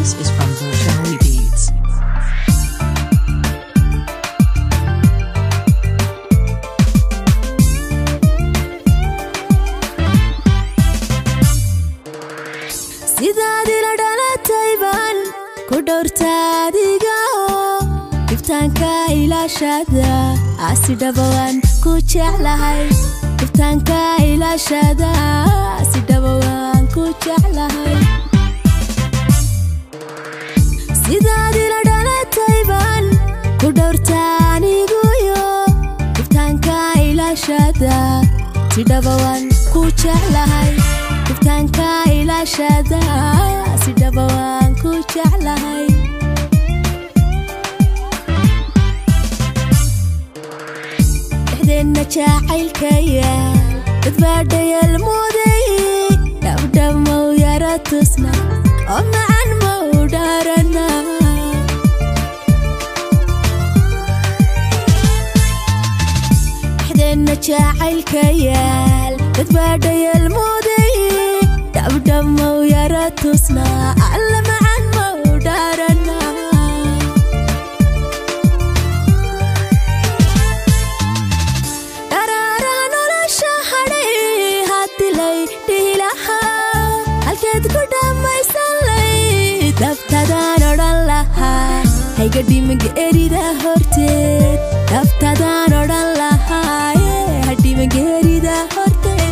This is from Virtually Beats. sidaadila dhalatayban ku dhowrtaadiga iftaanka ilaashada asidhabawan ku jeclahay iftaanka ilaashada asidhabawan ku jeclahay sidaadila dhalatayban ku dhowrtaanigu iftaanka ilaashada sidhabawan ku jeclahay iftaanka ilaashada sidhabawan ku jeclahay dhexdeenna jacaylkaya dadbaadhayal mooday dhabdhab mau yara tusna oo macan mau dhaarana dhexdeenna jacaylkayal dadbaadhayal mooday dhabdhab mau yara tusna alla macan mau dhaarana dharaaraha nolosha hadhay hadilay dhihilaha halkeed ku dhammaysanlay dabtadaan odhan lahaa hayga dhimanka erida horteed dabtadaan odhan lahaa hadhimanka erida horteed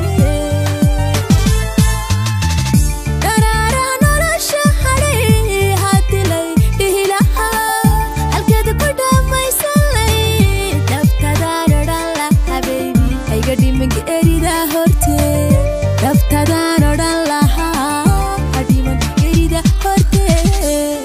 dabtadaan odhan lahaa hadhiman erida horteed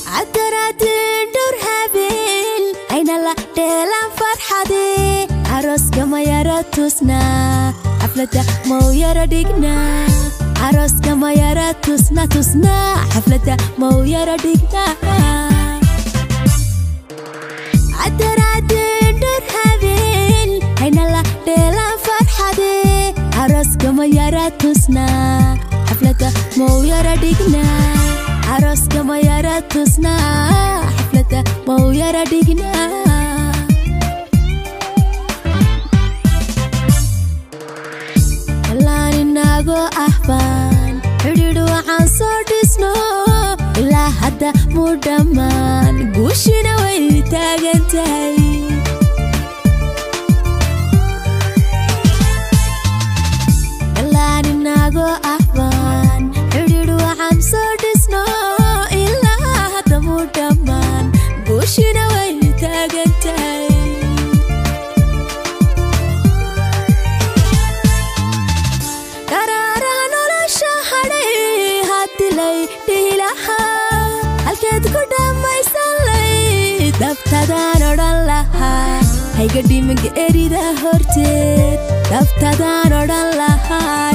عدراتين دور هابيل أين الله ديلان فرحدي عروسك ما يرى تسنا حفلة مو يرى ديقنا عروسك ما يرى تسنا حفلة مو يرى ديقنا عدراتين دور هابيل أين الله ديلان فرحدي عروسك ما يرى تسنا حفلة مو يرى ديقنا عروسك ما يرى تسنا حفلة مو يرى ديقنا الآن إناغو أحبان حديدو عن صوتسنو إلا حتى مدمان قوشنا ويتاقنتاي الآن إناغو أحبان حديدو عن صوتسنو إلا حتى مدمان قوشنا ويتاقنتاي halkeed ku dhammaysanlay dabtadaan odhan lahaa hayga dhimanka erida horteed dabtadaan odhan lahaa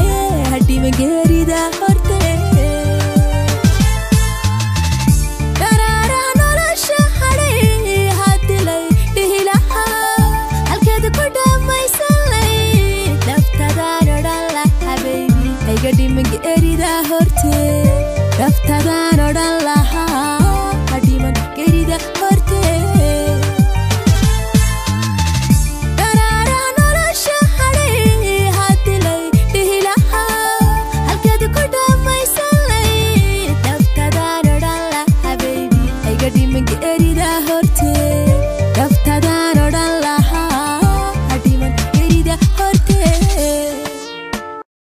hadhimanka erida horteed dharaaraha nolosha hadhay hadilay dhihilaha halkeed ku dhammaysanlay dabtadaan odhan lahaa baybi hayga dhimanka erida horteed dabtadaan odhan lahaa